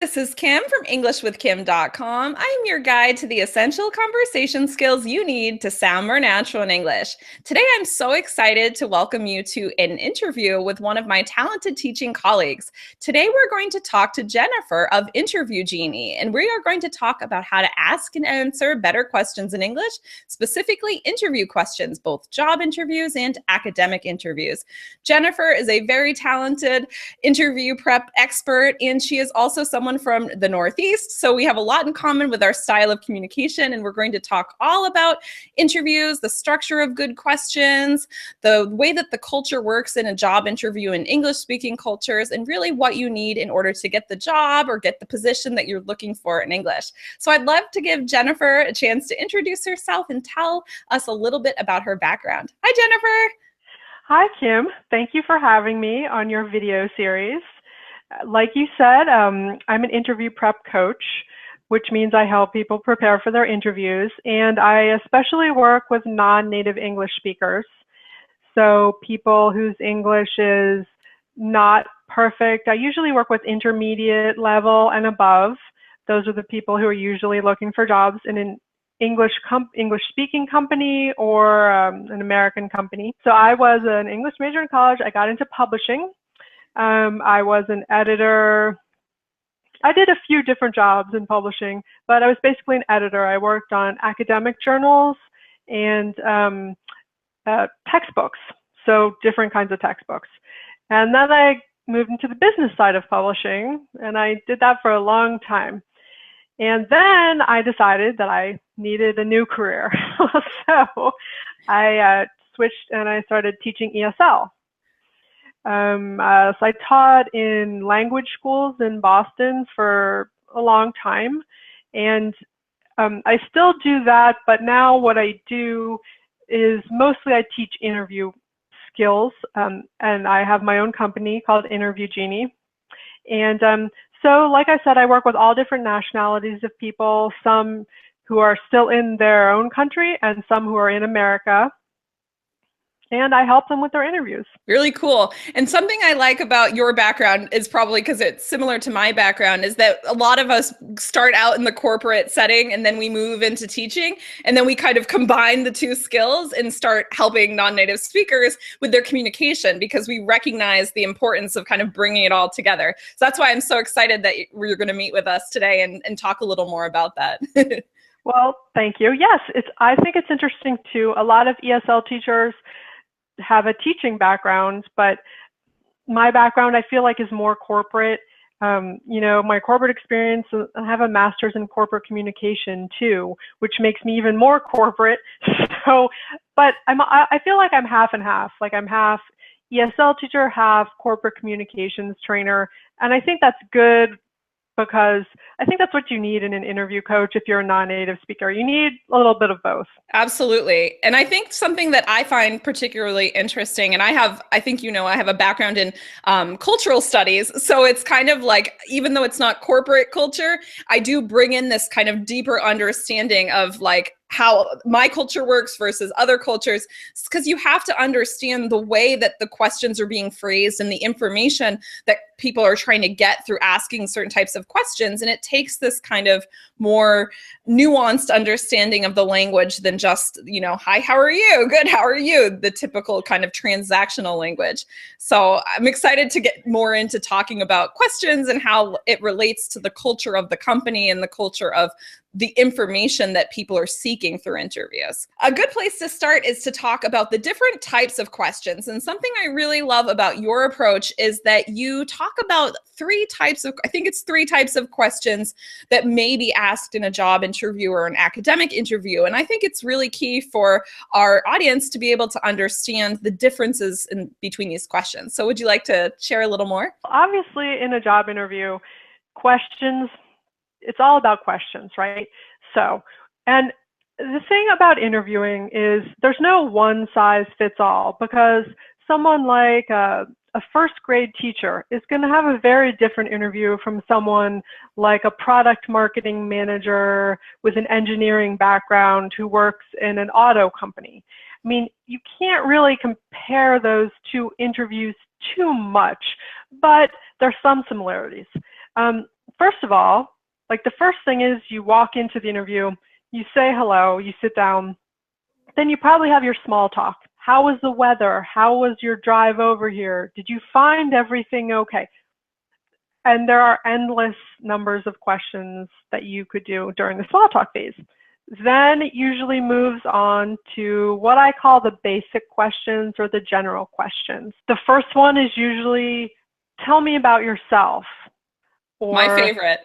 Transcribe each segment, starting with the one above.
This is Kim from EnglishWithKim.com. I am your guide to the essential conversation skills you need to sound more natural in English. Today, I'm so excited to welcome you to an interview with one of my talented teaching colleagues. Today, we're going to talk to Jennifer of Interview Genie, and we are going to talk about how to ask and answer better questions in English, specifically interview questions, both job interviews and academic interviews. Jennifer is a very talented interview prep expert, and she is also someone from the Northeast. So we have a lot in common with our style of communication, and we're going to talk all about interviews, the structure of good questions, the way that the culture works in a job interview in English-speaking cultures, and really what you need in order to get the job or get the position that you're looking for in English. So I'd love to give Jennifer a chance to introduce herself and tell us a little bit about her background. Hi, Jennifer. Hi, Kim. Thank you for having me on your video series. Like you said, I'm an interview prep coach, which means I help people prepare for their interviews, and I especially work with non-native English speakers. So people whose English is not perfect. I usually work with intermediate level and above. Those are the people who are usually looking for jobs in an English speaking company or an American company. So I was an English major in college. I got into publishing. I was an editor. I did a few different jobs in publishing, but I was basically an editor. I worked on academic journals and textbooks, so different kinds of textbooks. And then I moved into the business side of publishing, and I did that for a long time. And then I decided that I needed a new career. So I switched and I started teaching ESL. So I taught in language schools in Boston for a long time, and I still do that, but now what I do is mostly I teach interview skills, and I have my own company called Interview Genie. And so like I said, I work with all different nationalities of people, some who are still in their own country and some who are in America. And I help them with their interviews. Really cool. And something I like about your background is probably because it's similar to my background is that a lot of us start out in the corporate setting and then we move into teaching, and then we kind of combine the two skills and start helping non-native speakers with their communication because we recognize the importance of kind of bringing it all together. So that's why I'm so excited that you're going to meet with us today and talk a little more about that. Well, thank you. Yes, I think it's interesting too. A lot of ESL teachers have a teaching background, but my background I feel like is more corporate. My corporate experience, I have a master's in corporate communication too, which makes me even more corporate. So, but I feel like I'm half and half. Like I'm half ESL teacher, half corporate communications trainer, and I think that's good because I think that's what you need in an interview coach if you're a non-native speaker. You need a little bit of both. Absolutely. And I think something that I find particularly interesting, and I have a background in cultural studies. So it's kind of like, even though it's not corporate culture, I do bring in this kind of deeper understanding of like how my culture works versus other cultures, because you have to understand the way that the questions are being phrased and the information that people are trying to get through asking certain types of questions. And it takes this kind of more nuanced understanding of the language than just, hi, how are you? Good, how are you? The typical kind of transactional language. So I'm excited to get more into talking about questions and how it relates to the culture of the company and the culture of the information that people are seeking through interviews. A good place to start is to talk about the different types of questions. And something I really love about your approach is that you talk about three types of questions that may be asked in a job interview or an academic interview. And I think it's really key for our audience to be able to understand the differences in between these questions. So would you like to share a little more? Obviously, in a job interview, questions, it's all about questions, right? So, and the thing about interviewing is there's no one size fits all, because someone like a first grade teacher is going to have a very different interview from someone like a product marketing manager with an engineering background who works in an auto company. I mean, you can't really compare those two interviews too much, but there's some similarities. first of all, like the first thing is you walk into the interview, you say hello, you sit down, then you probably have your small talk. How was the weather? How was your drive over here? Did you find everything okay? And there are endless numbers of questions that you could do during the small talk phase. Then it usually moves on to what I call the basic questions or the general questions. The first one is usually, tell me about yourself. Or, my favorite.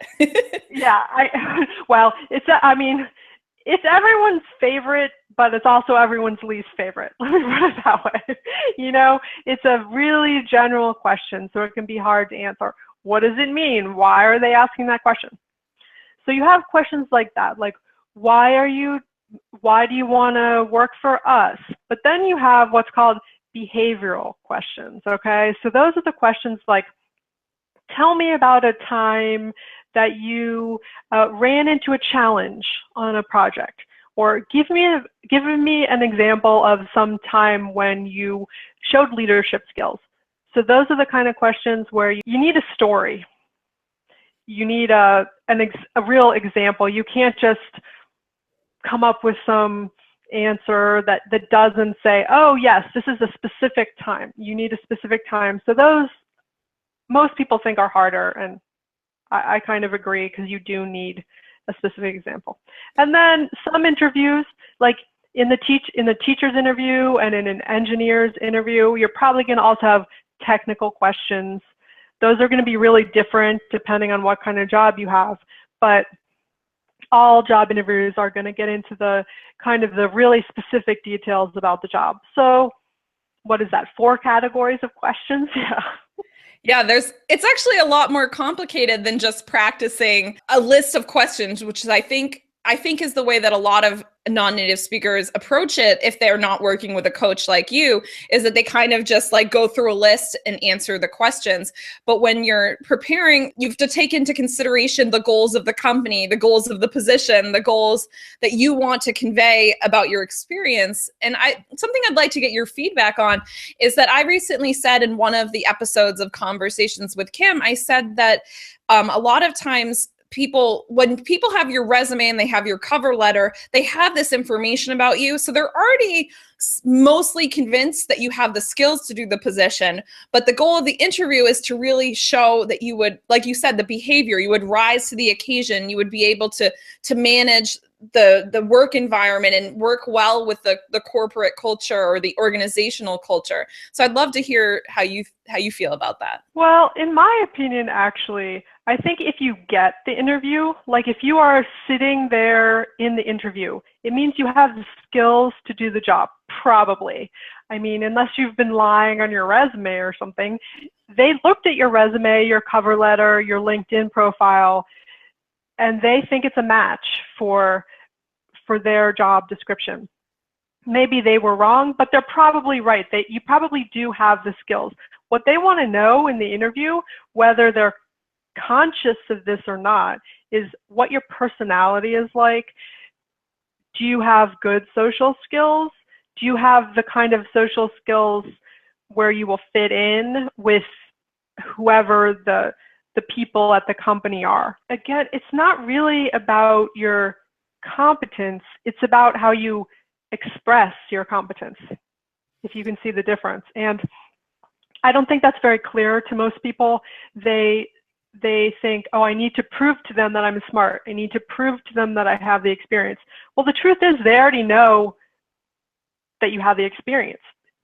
Yeah, well, it's everyone's favorite, but it's also everyone's least favorite. Let me put it that way. It's a really general question, so it can be hard to answer. What does it mean? Why are they asking that question? So you have questions like that, like, why do you want to work for us? But then you have what's called behavioral questions, okay? So those are the questions like, tell me about a time that you ran into a challenge on a project, or give me an example of some time when you showed leadership skills. So those are the kind of questions where you need a story. You need a real example. You can't just come up with some answer that doesn't say, oh yes, this is a specific time. You need a specific time. So those, most people think are harder, and I kind of agree, because you do need a specific example. And then some interviews, like in the teacher's interview and in an engineer's interview, you're probably going to also have technical questions. Those are going to be really different depending on what kind of job you have, but all job interviews are going to get into the kind of the really specific details about the job. So what is that, 4 categories of questions? Yeah. Yeah, it's actually a lot more complicated than just practicing a list of questions, which is, I think is the way that a lot of non-native speakers approach it if they're not working with a coach like you, is that they kind of just like go through a list and answer the questions. But when you're preparing, you have to take into consideration the goals of the company, the goals of the position, the goals that you want to convey about your experience. And something I'd like to get your feedback on is that I recently said in one of the episodes of Conversations with Kim, I said that a lot of times when people have your resume and they have your cover letter, they have this information about you. So they're already mostly convinced that you have the skills to do the position. But the goal of the interview is to really show that you would, like you said, the behavior, you would rise to the occasion, you would be able to manage the work environment and work well with the corporate culture or the organizational culture. So I'd love to hear how you feel about that. Well, in my opinion, actually, I think if you get the interview, like if you are sitting there in the interview, it means you have the skills to do the job, probably. I mean, unless you've been lying on your resume or something, they looked at your resume, your cover letter, your LinkedIn profile, and they think it's a match for their job description. Maybe they were wrong, but they're probably right. You probably do have the skills. What they want to know in the interview, whether they're conscious of this or not, is what your personality is like. Do you have good social skills? Do you have the kind of social skills where you will fit in with whoever the people at the company are? Again, it's not really about your competence. It's about how you express your competence, if you can see the difference. And I don't think that's very clear to most people. They think, oh, I need to prove to them that I'm smart. I need to prove to them that I have the experience. Well, the truth is they already know that you have the experience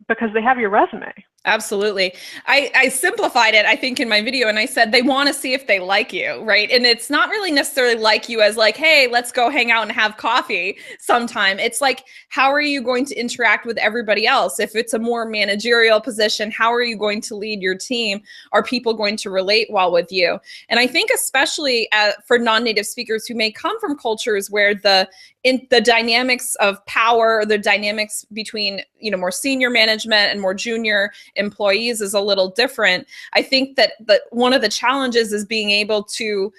because they have your resume. Absolutely. I simplified it, I think, in my video, and I said they want to see if they like you, right? And it's not really necessarily like you as like, hey, let's go hang out and have coffee sometime. It's like, how are you going to interact with everybody else? If it's a more managerial position, how are you going to lead your team? Are people going to relate well with you? And I think especially for non-native speakers who may come from cultures where the dynamics of power, the dynamics between, more senior management and more junior employees is a little different. I think that one of the challenges is being able to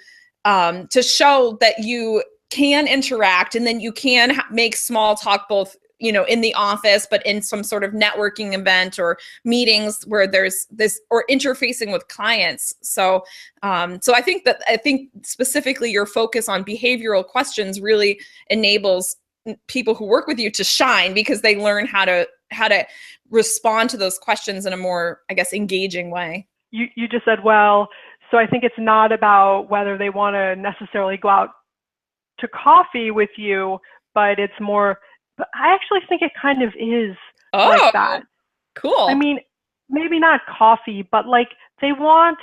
show that you can interact and then you can make small talk both in the office, but in some sort of networking event or meetings where there's this, or interfacing with clients. So I think specifically your focus on behavioral questions really enables people who work with you to shine, because they learn how to respond to those questions in a more, I guess, engaging way. You just said, well, so I think it's not about whether they want to necessarily go out to coffee with you, but it's more, but I actually think it kind of is like that. Cool. I mean, maybe not coffee, but like they want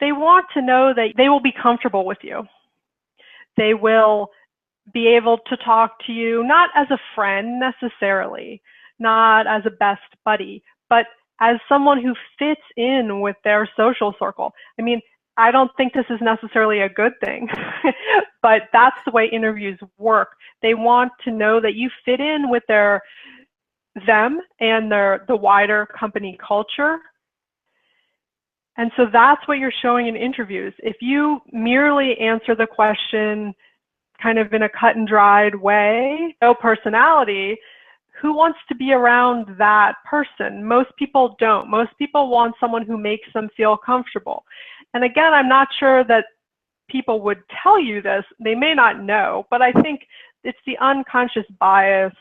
to know that they will be comfortable with you. They will be able to talk to you, not as a friend necessarily, not as a best buddy, but as someone who fits in with their social circle. I mean, I don't think this is necessarily a good thing, but that's the way interviews work. They want to know that you fit in with them and the wider company culture. And so that's what you're showing in interviews. If you merely answer the question kind of in a cut and dried way, no personality, who wants to be around that person? Most people don't. Most people want someone who makes them feel comfortable. And again, I'm not sure that people would tell you this. They may not know, but I think it's the unconscious bias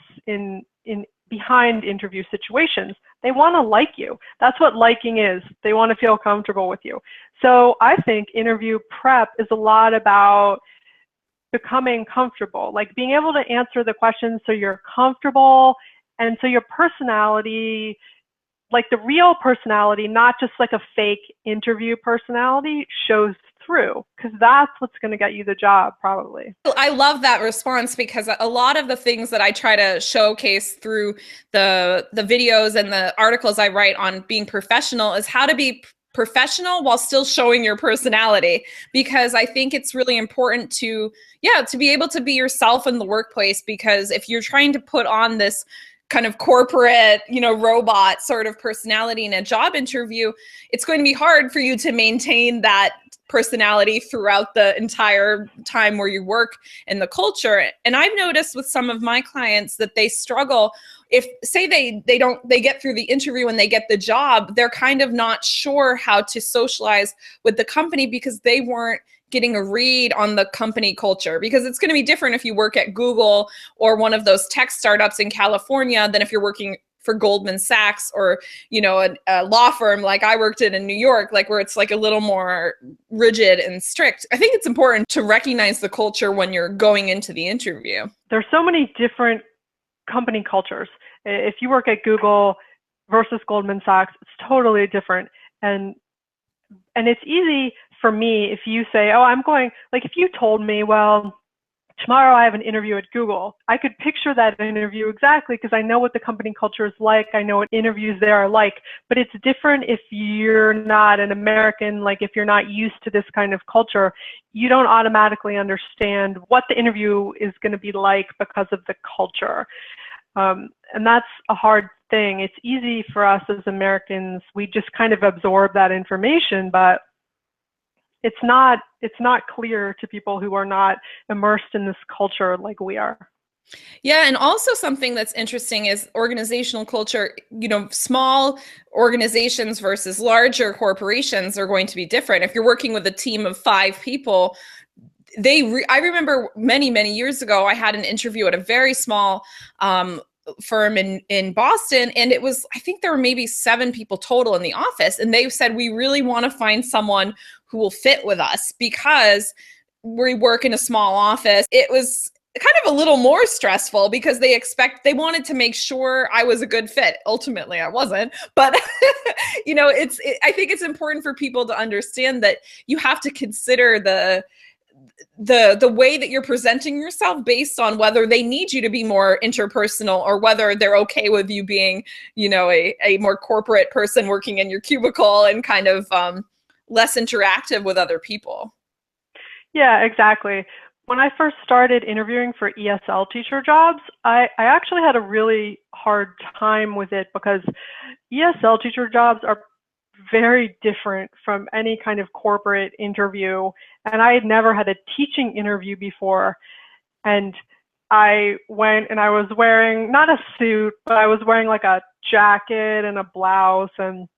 behind interview situations. They want to like you. That's what liking is. They want to feel comfortable with you. So I think interview prep is a lot about becoming comfortable, like being able to answer the questions so you're comfortable, and so your personality, like the real personality, not just like a fake interview personality, shows through, because that's what's going to get you the job probably. I love that response, because a lot of the things that I try to showcase through the videos and the articles I write on being professional is how to be professional while still showing your personality, because I think it's really important to be able to be yourself in the workplace, because if you're trying to put on this kind of corporate, robot sort of personality in a job interview, it's going to be hard for you to maintain that personality throughout the entire time where you work in the culture. And I've noticed with some of my clients that they struggle if, say, they get through the interview and they get the job, they're kind of not sure how to socialize with the company because they weren't getting a read on the company culture, because it's going to be different if you work at Google or one of those tech startups in California than if you're working for Goldman Sachs or, a law firm like I worked in New York, like where it's like a little more rigid and strict. I think it's important to recognize the culture when you're going into the interview. There's so many different company cultures. If you work at Google versus Goldman Sachs, it's totally different. And it's easy for me if you say, oh, I'm going, like if you told me, well, tomorrow I have an interview at Google, I could picture that interview exactly because I know what the company culture is like. I know what interviews there are like, but it's different if you're not an American, like if you're not used to this kind of culture, you don't automatically understand what the interview is going to be like because of the culture. And that's a hard thing. It's easy for us as Americans. We just kind of absorb that information, but it's not clear to people who are not immersed in this culture like we are. Yeah, and also something that's interesting is organizational culture. Small organizations versus larger corporations are going to be different. If you're working with a team of 5 people, I remember many years ago, I had an interview at a very small firm in Boston, and it was, I think there were maybe 7 people total in the office, and they said, we really want to find someone who will fit with us because we work in a small office. It was kind of a little more stressful because they wanted to make sure I was a good fit. Ultimately, I wasn't, but I think it's important for people to understand that you have to consider the way that you're presenting yourself based on whether they need you to be more interpersonal or whether they're okay with you being, a more corporate person working in your cubicle and kind of less interactive with other people. Yeah, exactly. When I first started interviewing for ESL teacher jobs, I actually had a really hard time with it because ESL teacher jobs are very different from any kind of corporate interview. And I had never had a teaching interview before. And I went and I was wearing not a suit, but I was wearing like a jacket and a blouse. And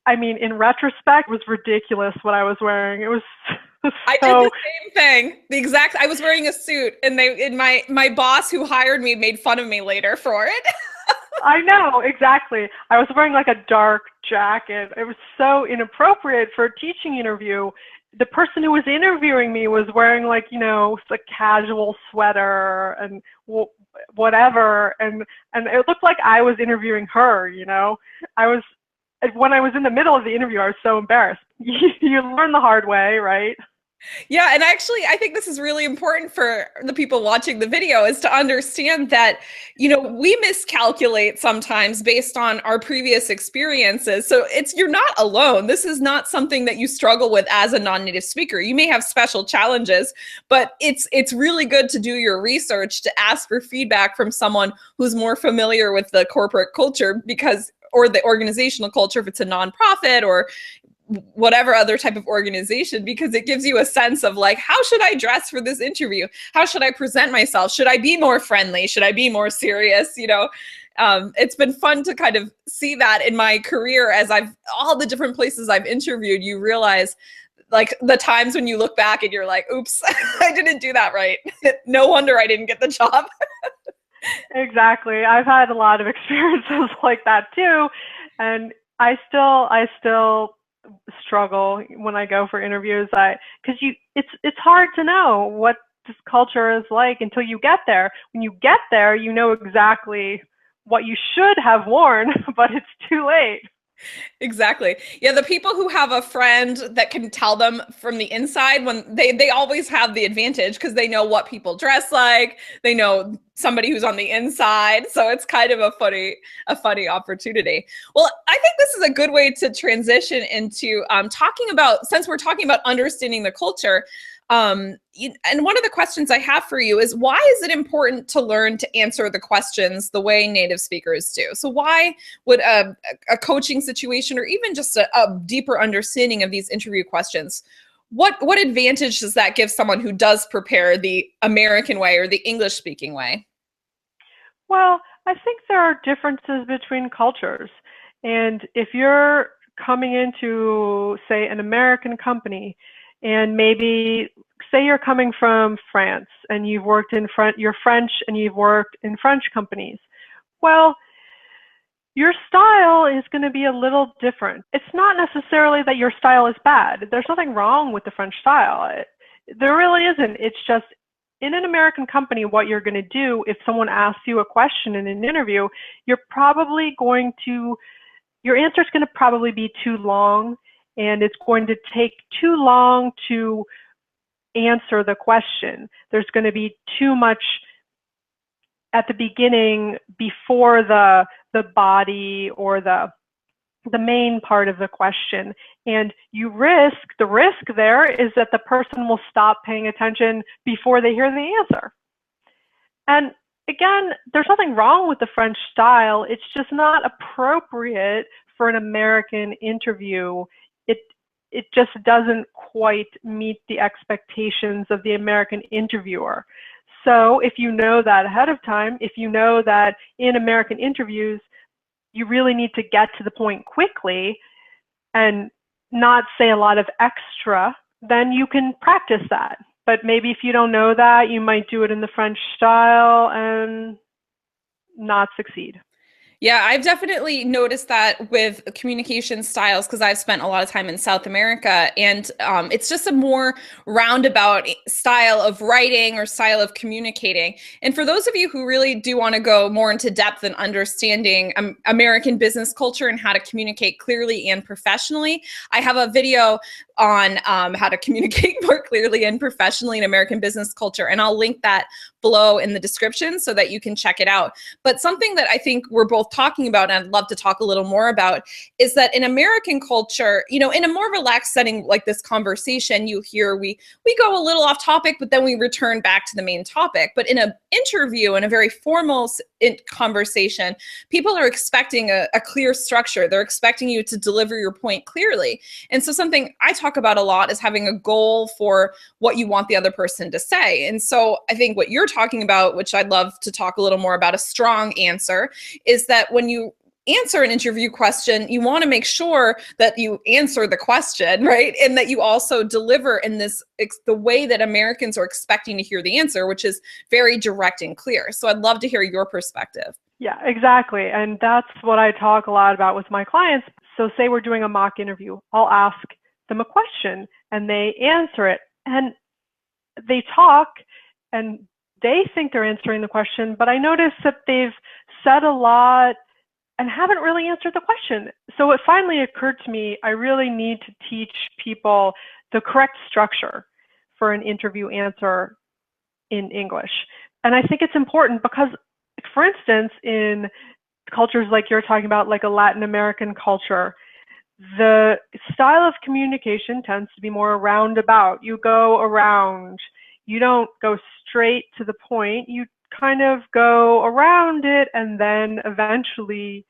I mean, in retrospect, it was ridiculous what I was wearing. It was I did so, the same thing. I was wearing a suit, and my boss who hired me made fun of me later for it. I know, exactly. I was wearing like a dark jacket. It was so inappropriate for a teaching interview. The person who was interviewing me was wearing like, a casual sweater and whatever. And it looked like I was interviewing her, when I was in the middle of the interview, I was so embarrassed. You learn the hard way, right? Yeah, and actually, I think this is really important for the people watching the video is to understand that, we miscalculate sometimes based on our previous experiences. So you're not alone. This is not something that you struggle with as a non-native speaker. You may have special challenges, but it's really good to do your research, to ask for feedback from someone who's more familiar with the corporate culture or the organizational culture if it's a nonprofit or whatever other type of organization, because it gives you a sense of like, how should I dress for this interview? How should I present myself? Should I be more friendly? Should I be more serious? It's been fun to kind of see that in my career as all the different places I've interviewed. You realize like the times when you look back and you're like, oops, I didn't do that right. No wonder I didn't get the job. Exactly. I've had a lot of experiences like that too. And I still struggle when I go for interviews. Because it's hard to know what this culture is like until you get there. When you get there, you know exactly what you should have worn, but it's too late. Exactly. Yeah, the people who have a friend that can tell them from the inside, when they always have the advantage because they know what people dress like, they know somebody who's on the inside. So it's kind of a funny opportunity. Well, I think this is a good way to transition into since we're talking about understanding the culture. And one of the questions I have for you is, why is it important to learn to answer the questions the way native speakers do? So why would a coaching situation or even just a deeper understanding of these interview questions, what advantage does that give someone who does prepare the American way or the English speaking way? Well, I think there are differences between cultures. And if you're coming into, say, an American company, and maybe say you're coming from France and you're French and you've worked in French companies. Well, your style is going to be a little different. It's not necessarily that your style is bad. There's nothing wrong with the French style. There really isn't. It's just in an American company, what you're going to do if someone asks you a question in an interview, your answer is going to probably be too long. And it's going to take too long to answer the question. There's going to be too much at the beginning before the body or the main part of the question. And the risk there is that the person will stop paying attention before they hear the answer. And again, there's nothing wrong with the French style. It's just not appropriate for an American interview. It just doesn't quite meet the expectations of the American interviewer. So if you know that ahead of time, if you know that in American interviews, you really need to get to the point quickly and not say a lot of extra, then you can practice that. But maybe if you don't know that, you might do it in the French style and not succeed. Yeah, I've definitely noticed that with communication styles because I've spent a lot of time in South America, and it's just a more roundabout style of writing or style of communicating. And for those of you who really do want to go more into depth in understanding American business culture and how to communicate clearly and professionally, I have a video on how to communicate more clearly and professionally in American business culture, and I'll link that below in the description so that you can check it out. But something that I think we're both talking about, and I'd love to talk a little more about, is that in American culture, in a more relaxed setting like this conversation, you hear we go a little off topic, but then we return back to the main topic. But in an interview, in a very formal conversation, people are expecting a clear structure. They're expecting you to deliver your point clearly. And so something I talk talk about a lot is having a goal for what you want the other person to say. And so I think what you're talking about, which I'd love to talk a little more about, a strong answer, is that when you answer an interview question, you want to make sure that you answer the question, right? And that you also deliver in the way that Americans are expecting to hear the answer, which is very direct and clear. So I'd love to hear your perspective. Yeah, exactly. And that's what I talk a lot about with my clients. So say we're doing a mock interview, I'll ask them a question and they answer it, and they talk and they think they're answering the question, but I notice that they've said a lot and haven't really answered the question. So it finally occurred to me, I really need to teach people the correct structure for an interview answer in English. And I think it's important because, for instance, in cultures like you're talking about, like a Latin American culture, the style of communication tends to be more roundabout. You go around. You don't go straight to the point. You kind of go around it, and then eventually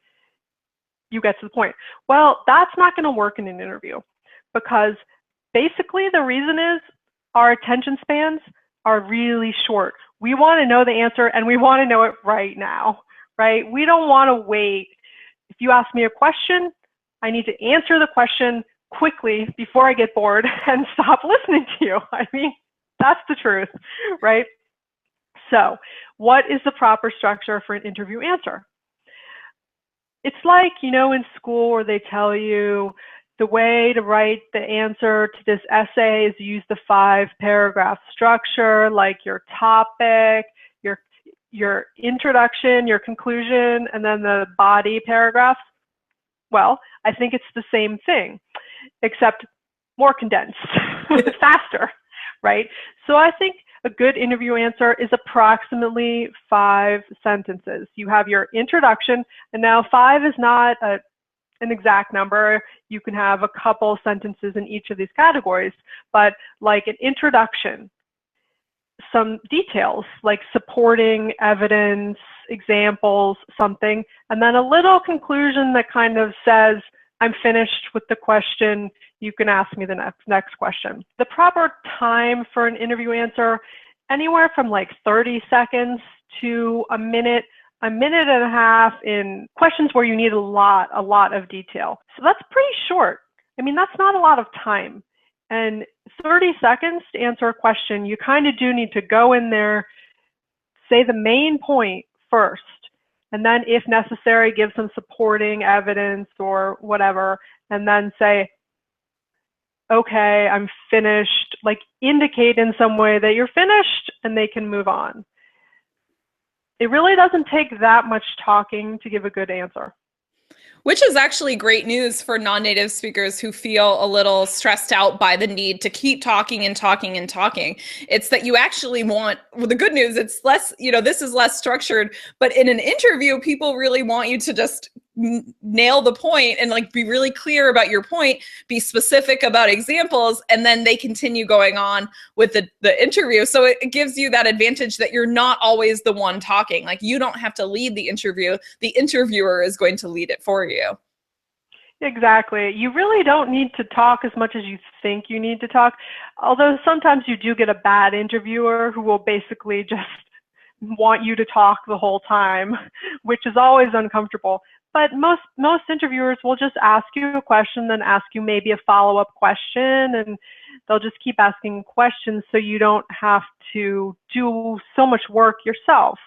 you get to the point. Well, that's not going to work in an interview, because basically the reason is our attention spans are really short. We want to know the answer, and we want to know it right now, right? We don't want to wait. If you ask me a question, I need to answer the question quickly before I get bored and stop listening to you. I mean, that's the truth, right? So what is the proper structure for an interview answer? It's like, in school where they tell you the way to write the answer to this essay is use the 5-paragraph structure, like your topic, your introduction, your conclusion, and then the body paragraphs. Well, I think it's the same thing, except more condensed, faster, right? So I think a good interview answer is approximately 5 sentences. You have your introduction, and now 5 is not an exact number. You can have a couple sentences in each of these categories, but like an introduction, some details like supporting evidence, examples, something, and then a little conclusion that kind of says, I'm finished with the question. You can ask me the next question. The proper time for an interview answer, anywhere from like 30 seconds to a minute and a half in questions where you need a lot of detail. So that's pretty short. I mean, that's not a lot of time. And 30 seconds to answer a question, you kind of do need to go in there, say the main point first, and then if necessary, give some supporting evidence or whatever, and then say, okay, I'm finished, like indicate in some way that you're finished and they can move on. It really doesn't take that much talking to give a good answer. Which is actually great news for non-native speakers who feel a little stressed out by the need to keep talking and talking and talking. It's that you actually want, well, the good news, it's less, this is less structured, but in an interview, people really want you to just nail the point and like be really clear about your point, be specific about examples, and then they continue going on with the interview. So it gives you that advantage that you're not always the one talking. Like you don't have to lead the interview. The interviewer is going to lead it for you. Exactly. You really don't need to talk as much as you think you need to talk. Although sometimes you do get a bad interviewer who will basically just want you to talk the whole time, which is always uncomfortable. But most interviewers will just ask you a question, then ask you maybe a follow-up question, and they'll just keep asking questions so you don't have to do so much work yourself.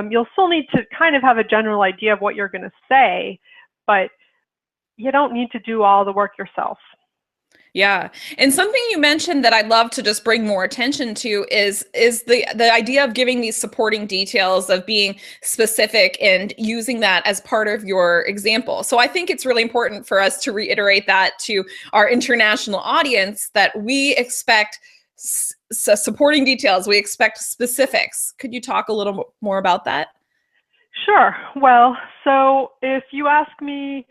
You'll still need to kind of have a general idea of what you're going to say, but you don't need to do all the work yourself. Yeah. And something you mentioned that I'd love to just bring more attention to is the idea of giving these supporting details, of being specific and using that as part of your example. So I think it's really important for us to reiterate that to our international audience, that we expect supporting details. We expect specifics. Could you talk a little more about that? Sure. Well, so if you ask me,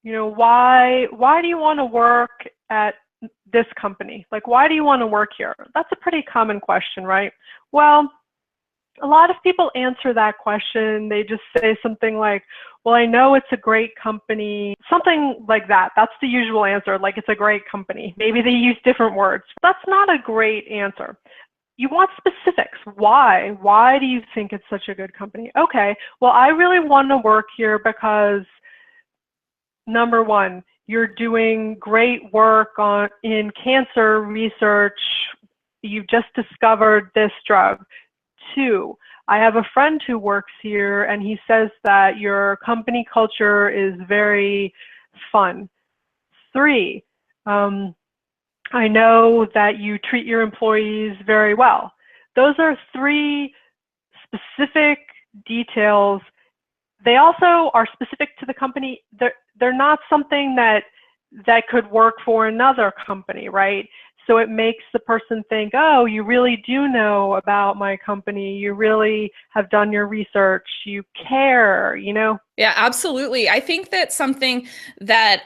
why do you want to work at this company? Like, why do you want to work here? That's a pretty common question, right? Well, A lot of people answer that question. They just say something like, well, I know it's a great company, something like that. That's the usual answer, like it's a great company. Maybe they use different words. That's not a great answer. You want specifics. Why? Why do you think it's such a good company? Okay, well, I really want to work here because, number one, you're doing great work in cancer research. You've just discovered this drug. 2, I have a friend who works here and he says that your company culture is very fun. 3, I know that you treat your employees very well. Those are 3 specific details. They also are specific to the company. They're not something that could work for another company, right? So it makes the person think, oh, you really do know about my company. You really have done your research. You care, you know? Yeah, absolutely. I think that something that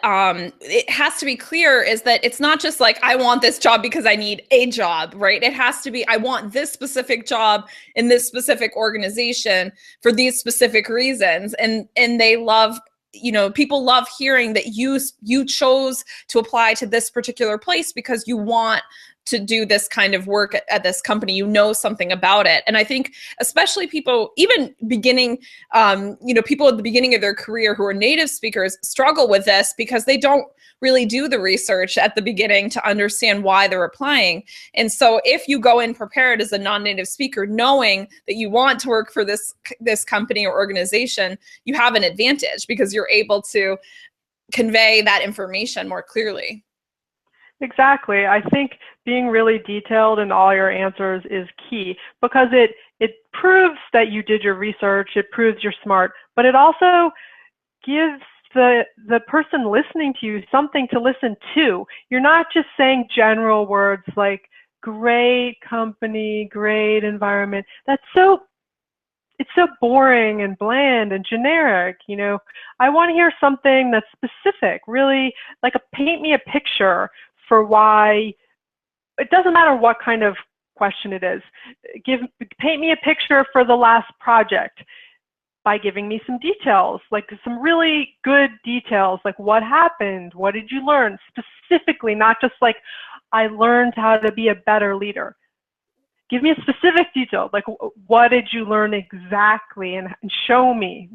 it has to be clear is that it's not just like, I want this job because I need a job, right? It has to be, I want this specific job in this specific organization for these specific reasons. And they love, you know, people love hearing that you chose to apply to this particular place because you want to do this kind of work at this company. You know something about it. And I think especially people, even beginning, you know, people at the beginning of their career who are native speakers struggle with this because they don't really do the research at the beginning to understand why they're applying. And so if you go in prepared as a non-native speaker, knowing that you want to work for this company or organization, you have an advantage because you're able to convey that information more clearly. Exactly. I think being really detailed in all your answers is key because it proves that you did your research, it proves you're smart, but it also gives the person listening to you something to listen to. You're not just saying general words like great company, great environment. It's so boring and bland and generic, you know. I want to hear something that's specific, really like paint me a picture for why. It doesn't matter what kind of question it is. Paint me a picture for the last project by giving me some details, like some really good details, like what happened, what did you learn specifically, not just like I learned how to be a better leader. Give me a specific detail, like what did you learn exactly, and show me,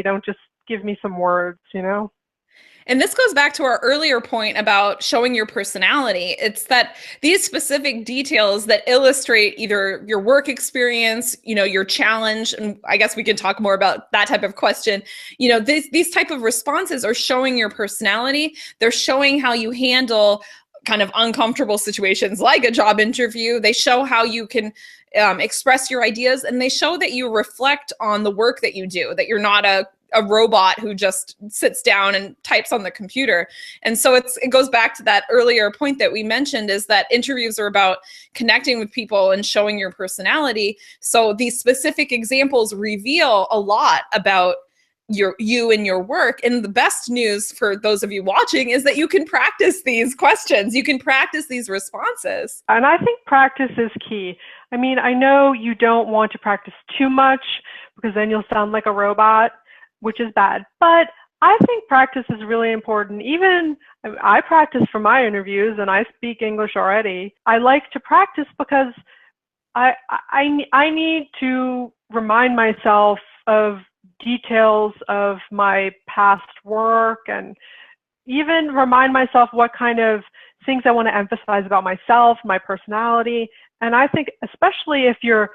don't just give me some words, you know? And this goes back to our earlier point about showing your personality. It's that these specific details that illustrate either your work experience, you know, your challenge, and I guess we can talk more about that type of question. You know, these type of responses are showing your personality. They're showing how you handle kind of uncomfortable situations like a job interview. They show how you can express your ideas, and they show that you reflect on the work that you do, that you're not a robot who just sits down and types on the computer. And so it goes back to that earlier point that we mentioned, is that interviews are about connecting with people and showing your personality. So these specific examples reveal a lot about you and your work. And the best news for those of you watching is that you can practice these questions. You can practice these responses. And I think practice is key. I mean, I know you don't want to practice too much because then you'll sound like a robot, which is bad. But I think practice is really important. Even I practice for my interviews and I speak English already. I like to practice because I need to remind myself of details of my past work and even remind myself what kind of things I want to emphasize about myself, my personality. And I think especially if you're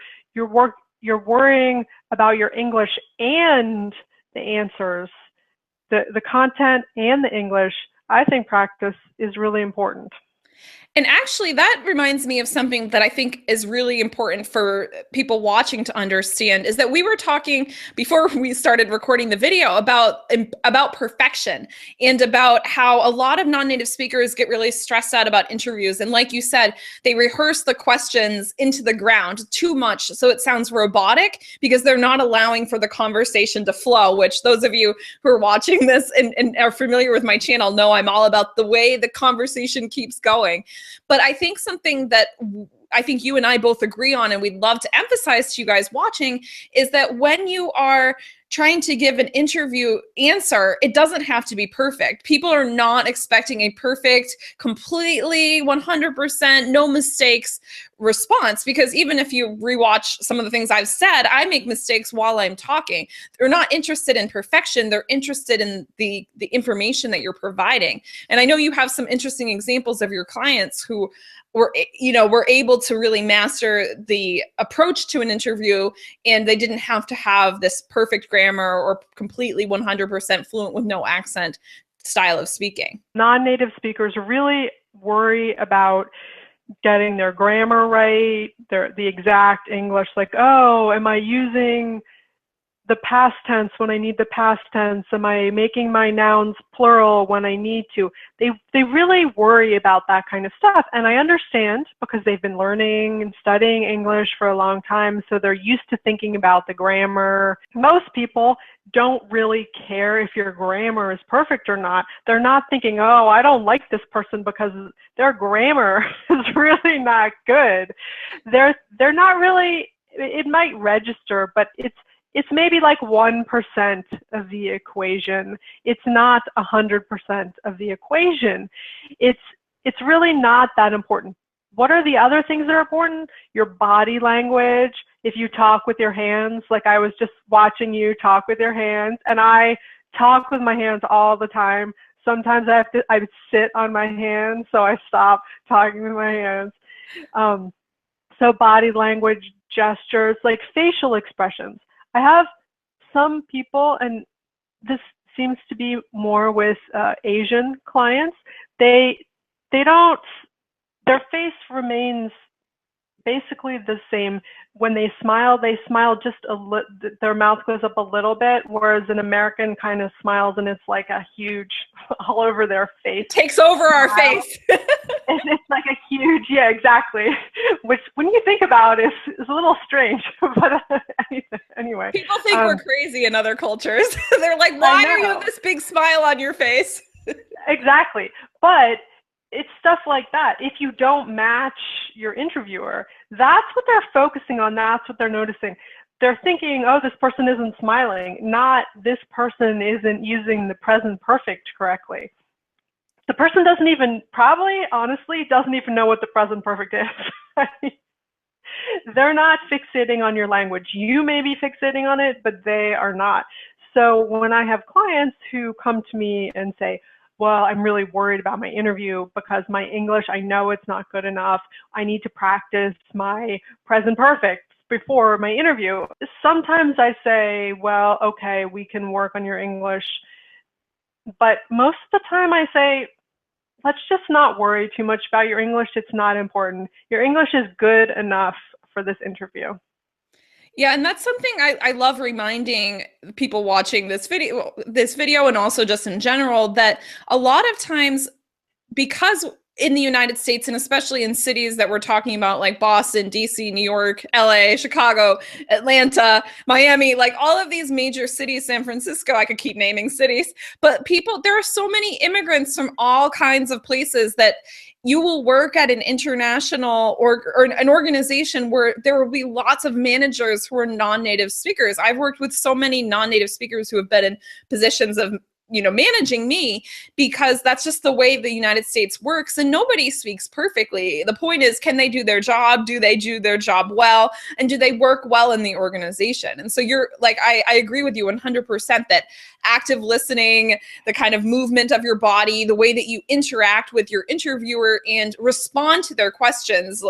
worrying about your English and the answers, the content and the English, I think practice is really important. And actually, that reminds me of something that I think is really important for people watching to understand, is that we were talking before we started recording the video about perfection and about how a lot of non-native speakers get really stressed out about interviews. And like you said, they rehearse the questions into the ground too much, so it sounds robotic because they're not allowing for the conversation to flow, which those of you who are watching this and are familiar with my channel know I'm all about the way the conversation keeps going. But I think something that I think you and I both agree on, and we'd love to emphasize to you guys watching, is that when you are trying to give an interview answer, it doesn't have to be perfect. People are not expecting a perfect, completely 100%, no mistakes response, because even if you rewatch some of the things I've said, I make mistakes while I'm talking. They're not interested in perfection. They're interested in the information that you're providing. And I know you have some interesting examples of your clients who were able to really master the approach to an interview, and they didn't have to have this perfect grammar or completely 100% fluent with no accent style of speaking. Non-native speakers really worry about getting their grammar right, the exact English, like, oh, am I using the past tense when I need the past tense? Am I making my nouns plural when I need to? They really worry about that kind of stuff. And I understand, because they've been learning and studying English for a long time, so they're used to thinking about the grammar. Most people don't really care if your grammar is perfect or not. They're not thinking, oh, I don't like this person because their grammar is really not good. They're not really, it might register, but it's maybe like 1% of the equation. It's not 100% of the equation. It's really not that important. What are the other things that are important? Your body language. If you talk with your hands, like I was just watching you talk with your hands, and I talk with my hands all the time. Sometimes I sit on my hands, so I stop talking with my hands. So body language, gestures, like facial expressions. I have some people, and this seems to be more with Asian clients, they don't, their face remains basically the same. When they smile just their mouth goes up a little bit, whereas an American kind of smiles and it's like a huge, all over their face. Takes over our face. And it's like a huge, yeah, exactly. Which, when you think about it, is a little strange. But anyway. People think we're crazy in other cultures. They're like, why are you have this big smile on your face? Exactly. But it's stuff like that. If you don't match your interviewer, that's what they're focusing on. That's what they're noticing. They're thinking, oh, this person isn't smiling, not this person isn't using the present perfect correctly. The person doesn't even, probably, honestly, doesn't even know what the present perfect is. They're not fixating on your language. You may be fixating on it, but they are not. So when I have clients who come to me and say, well, I'm really worried about my interview because my English, I know it's not good enough. I need to practice my present perfect before my interview. Sometimes I say, well, okay, we can work on your English. But most of the time I say, let's just not worry too much about your English. It's not important. Your English is good enough for this interview. Yeah, and that's something I love reminding people watching this video and also just in general, that a lot of times, because in the United States, and especially in cities that we're talking about, like Boston, DC, New York, LA, Chicago, Atlanta, Miami, like all of these major cities, San Francisco, I could keep naming cities, but there are so many immigrants from all kinds of places that you will work at an international or an organization where there will be lots of managers who are non-native speakers. I've worked with so many non-native speakers who have been in positions of managing me, because that's just the way the United States works, and nobody speaks perfectly. The point is, can they do their job? Do they do their job well? And do they work well in the organization? And so you're like, I agree with you 100% that active listening, the kind of movement of your body, the way that you interact with your interviewer and respond to their questions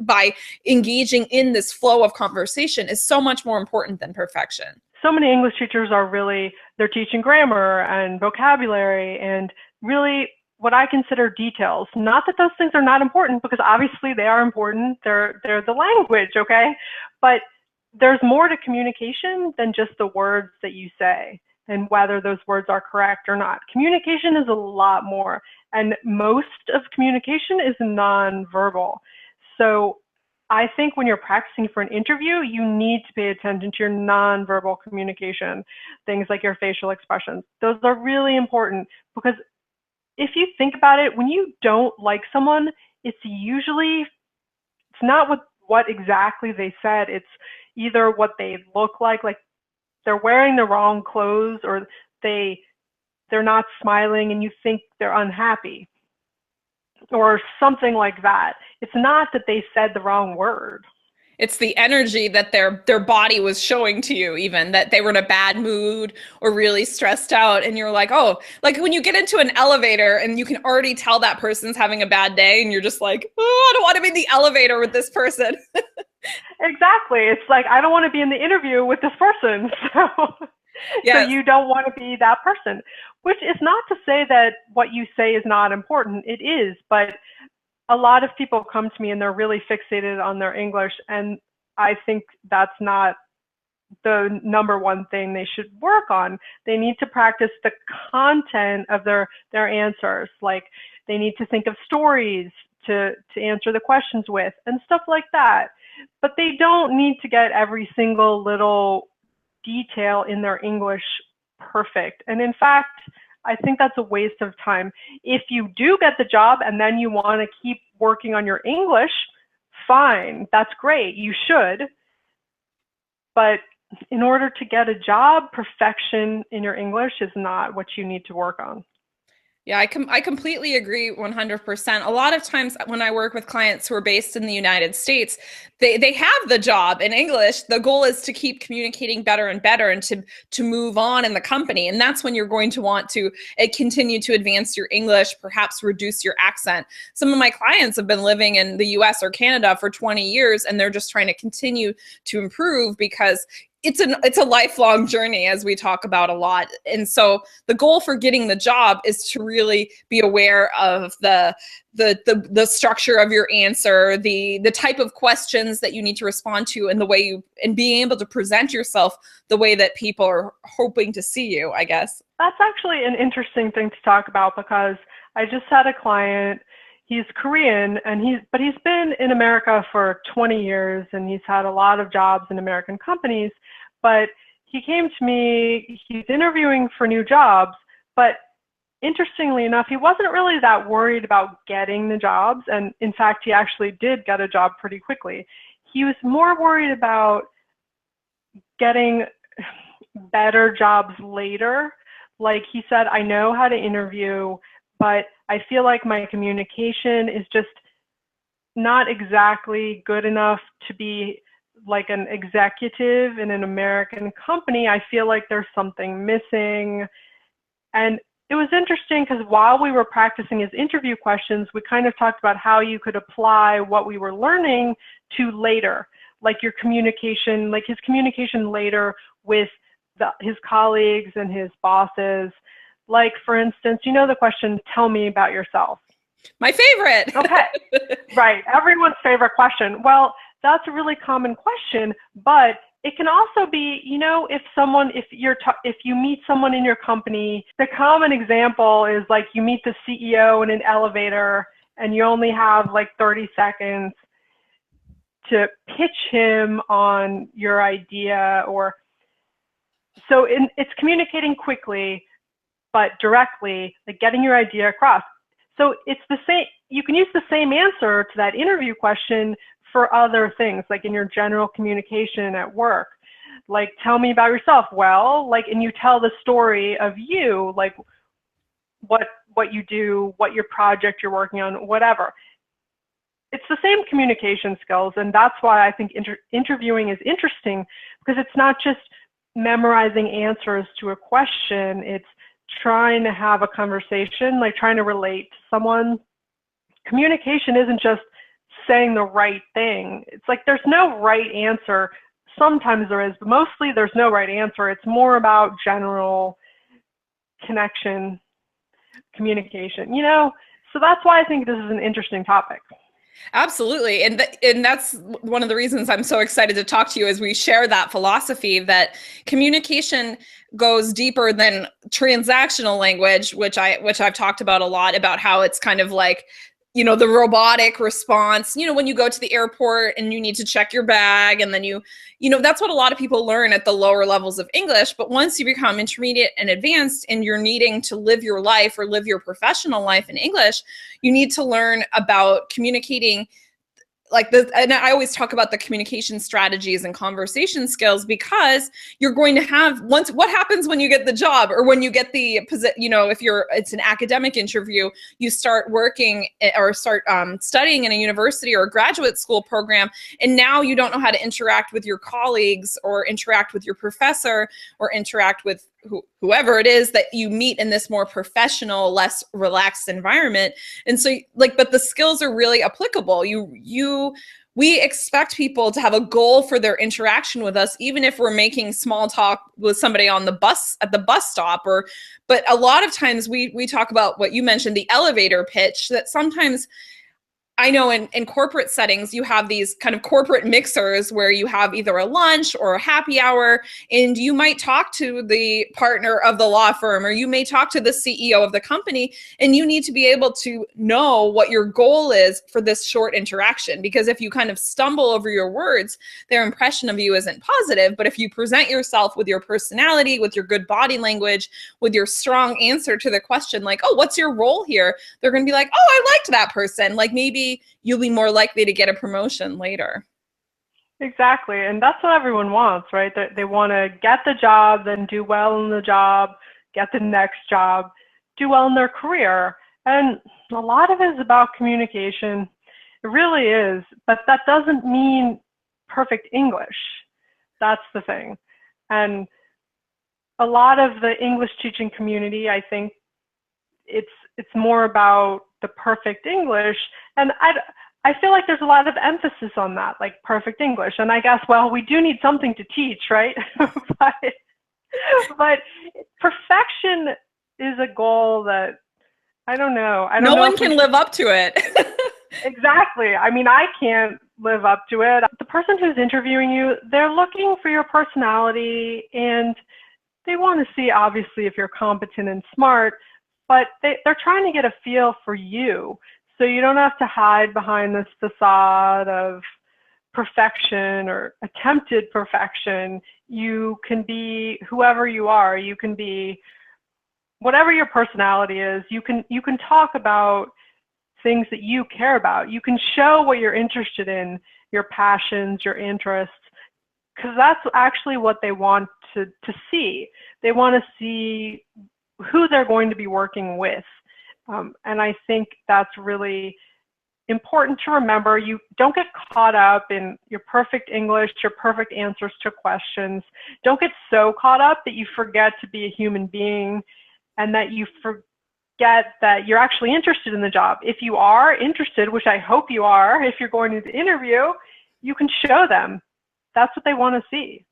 by engaging in this flow of conversation is so much more important than perfection. So many English teachers are really, they're teaching grammar and vocabulary and really what I consider details. Not that those things are not important, because obviously they are important. They're the language, okay? But there's more to communication than just the words that you say and whether those words are correct or not. Communication is a lot more, and most of communication is nonverbal. So I think when you're practicing for an interview, you need to pay attention to your nonverbal communication, things like your facial expressions. Those are really important, because if you think about it, when you don't like someone, it's usually not what exactly they said. It's either what they look like they're wearing the wrong clothes, or they're not smiling and you think they're unhappy, or something like that. It's not that they said the wrong word. It's the energy that their body was showing to you, even that they were in a bad mood or really stressed out. And you're like, oh, like when you get into an elevator and you can already tell that person's having a bad day and you're just like, oh, I don't want to be in the elevator with this person. Exactly. It's like, I don't want to be in the interview with this person. Yes. So you don't want to be that person, which is not to say that what you say is not important. It is, but a lot of people come to me and they're really fixated on their English, and I think that's not the number one thing they should work on. They need to practice the content of their answers. Like, they need to think of stories to answer the questions with and stuff like that. But they don't need to get every single little detail in their English perfect. And in fact, I think that's a waste of time. If you do get the job and then you want to keep working on your English, fine, that's great, you should. But in order to get a job, perfection in your English is not what you need to work on. Yeah, I completely agree 100%. A lot of times when I work with clients who are based in the United States, they have the job in English. The goal is to keep communicating better and better and to move on in the company. And that's when you're going to want to continue to advance your English, perhaps reduce your accent. Some of my clients have been living in the US or Canada for 20 years, and they're just trying to continue to improve because it's a lifelong journey, as we talk about a lot. And so the goal for getting the job is to really be aware of the structure of your answer, the type of questions that you need to respond to, and the way and being able to present yourself the way that people are hoping to see you, I guess. That's actually an interesting thing to talk about, because I just had a client. He's Korean, and he's been in America for 20 years, and he's had a lot of jobs in American companies. But he came to me, he's interviewing for new jobs, but interestingly enough, he wasn't really that worried about getting the jobs. And in fact, he actually did get a job pretty quickly. He was more worried about getting better jobs later. Like, he said, I know how to interview, but I feel like my communication is just not exactly good enough to be like an executive in an American company. I feel like there's something missing. And it was interesting because while we were practicing his interview questions, we kind of talked about how you could apply what we were learning to later, like your communication, like his communication later with his colleagues and his bosses. Like, for instance, you know the question, tell me about yourself. My favorite. Okay. Right. Everyone's favorite question. Well, that's a really common question, but it can also be, you know, if you meet someone in your company, the common example is like you meet the CEO in an elevator and you only have like 30 seconds to pitch him on your idea, or so it's communicating quickly but directly, like getting your idea across. So it's the same, you can use the same answer to that interview question for other things, like in your general communication at work. Like, tell me about yourself. Well, like, and you tell the story of you, like what you do, what your project you're working on, whatever. It's the same communication skills, and that's why I think interviewing is interesting, because it's not just memorizing answers to a question, it's trying to have a conversation, like trying to relate to someone. Communication isn't just saying the right thing. It's like there's no right answer. Sometimes there is, but mostly there's no right answer. It's more about general connection, communication, you know? So that's why I think this is an interesting topic. Absolutely. And that's one of the reasons I'm so excited to talk to you, as we share that philosophy that communication goes deeper than transactional language, which I've talked about a lot, about how it's kind of like, you know, the robotic response, you know, when you go to the airport and you need to check your bag, and then you know, that's what a lot of people learn at the lower levels of English. But once you become intermediate and advanced and you're needing to live your life or live your professional life in English, you need to learn about communicating and I always talk about the communication strategies and conversation skills, because you're going to have, what happens when you get the job, or when you get the position, if it's an academic interview, you start working or start studying in a university or a graduate school program, and now you don't know how to interact with your colleagues, or interact with your professor, or interact with whoever it is that you meet in this more professional, less relaxed environment. And so but the skills are really applicable. We expect people to have a goal for their interaction with us, even if we're making small talk with somebody on the bus, at the bus stop, but a lot of times we talk about what you mentioned, the elevator pitch, that sometimes I know in corporate settings, you have these kind of corporate mixers where you have either a lunch or a happy hour, and you might talk to the partner of the law firm, or you may talk to the CEO of the company, and you need to be able to know what your goal is for this short interaction. Because if you kind of stumble over your words, their impression of you isn't positive. But if you present yourself with your personality, with your good body language, with your strong answer to the question, like, oh, what's your role here? They're going to be like, oh, I liked that person. Like, maybe you'll be more likely to get a promotion later. Exactly. And that's what everyone wants, right? They want to get the job, then do well in the job, get the next job, do well in their career. And a lot of it is about communication. It really is. But that doesn't mean perfect English. That's the thing. And a lot of the English teaching community, I think it's more about the perfect English. And I feel like there's a lot of emphasis on that, like perfect English. And I guess, well, we do need something to teach, right? but perfection is a goal that, I don't know. No one can live up to it. Exactly. I mean, I can't live up to it. The person who's interviewing you, they're looking for your personality, and they want to see, obviously, if you're competent and smart, but they're trying to get a feel for you. So you don't have to hide behind this facade of perfection or attempted perfection. You can be whoever you are. You can be whatever your personality is. You can talk about things that you care about. You can show what you're interested in, your passions, your interests, because that's actually what they want to see. They want to see who they're going to be working with. And I think that's really important to remember. You don't get caught up in your perfect English, your perfect answers to questions. Don't get so caught up that you forget to be a human being, and that you forget that you're actually interested in the job. If you are interested, which I hope you are, if you're going to the interview, you can show them. That's what they want to see.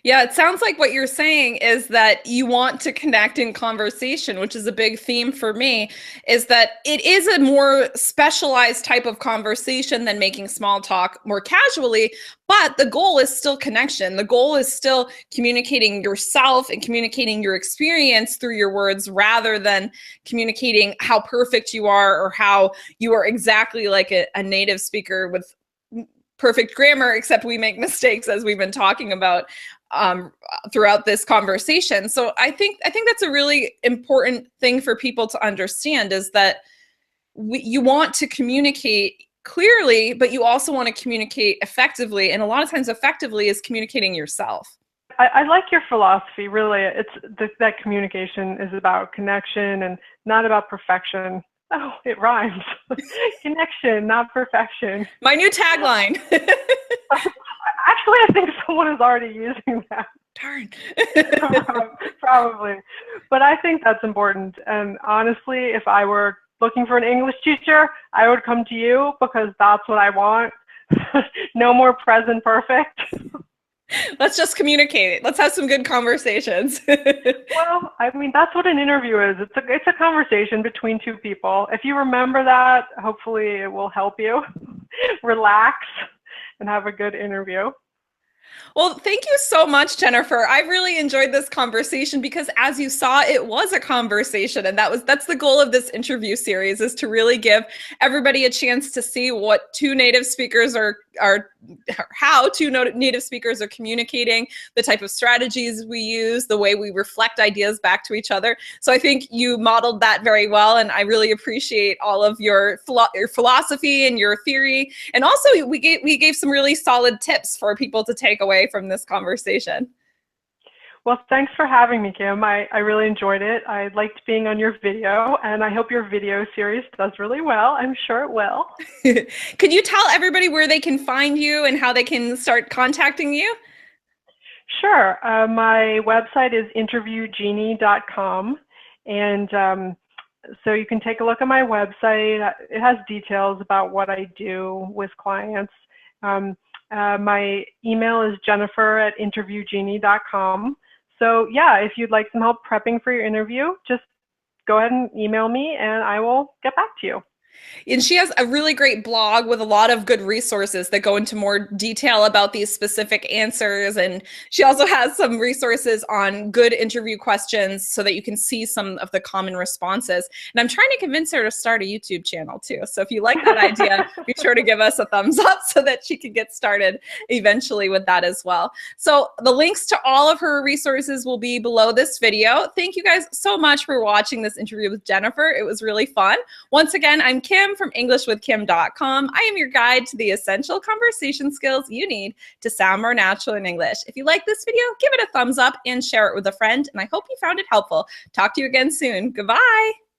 Yeah, it sounds like what you're saying is that you want to connect in conversation, which is a big theme for me, is that it is a more specialized type of conversation than making small talk more casually, but the goal is still connection. The goal is still communicating yourself and communicating your experience through your words, rather than communicating how perfect you are, or how you are exactly like a native speaker with perfect grammar, except we make mistakes, as we've been talking about throughout this conversation. So I think that's a really important thing for people to understand, is that you want to communicate clearly, but you also want to communicate effectively. And a lot of times effectively is communicating yourself. I like your philosophy, really. That communication is about connection and not about perfection. Oh, it rhymes. Connection, not perfection. My new tagline. Actually, I think someone is already using that. Darn. Probably. But I think that's important. And honestly, if I were looking for an English teacher, I would come to you, because that's what I want. No more present perfect. Let's just communicate. Let's have some good conversations. Well, I mean, that's what an interview is. It's a conversation between two people. If you remember that, hopefully it will help you relax and have a good interview. Well, thank you so much, Jennifer. I really enjoyed this conversation because as you saw, it was a conversation. And that's the goal of this interview series, is to really give everybody a chance to see what two native speakers are how two native speakers are communicating, the type of strategies we use, the way we reflect ideas back to each other. So I think you modeled that very well, and I really appreciate all of your philosophy and your theory. And also, we gave some really solid tips for people to take away from this conversation. Well, thanks for having me, Kim. I really enjoyed it. I liked being on your video, and I hope your video series does really well. I'm sure it will. Could you tell everybody where they can find you and how they can start contacting you? Sure. My website is interviewgenie.com, and so you can take a look at my website. It has details about what I do with clients. My email is jennifer@interviewgenie.com. So yeah, if you'd like some help prepping for your interview, just go ahead and email me and I will get back to you. And she has a really great blog with a lot of good resources that go into more detail about these specific answers. And she also has some resources on good interview questions so that you can see some of the common responses. And I'm trying to convince her to start a YouTube channel too. So if you like that idea, be sure to give us a thumbs up so that she can get started eventually with that as well. So the links to all of her resources will be below this video. Thank you guys so much for watching this interview with Jennifer. It was really fun. Once again, I'm Kim from EnglishWithKim.com. I am your guide to the essential conversation skills you need to sound more natural in English. If you like this video, give it a thumbs up and share it with a friend. And I hope you found it helpful. Talk to you again soon. Goodbye.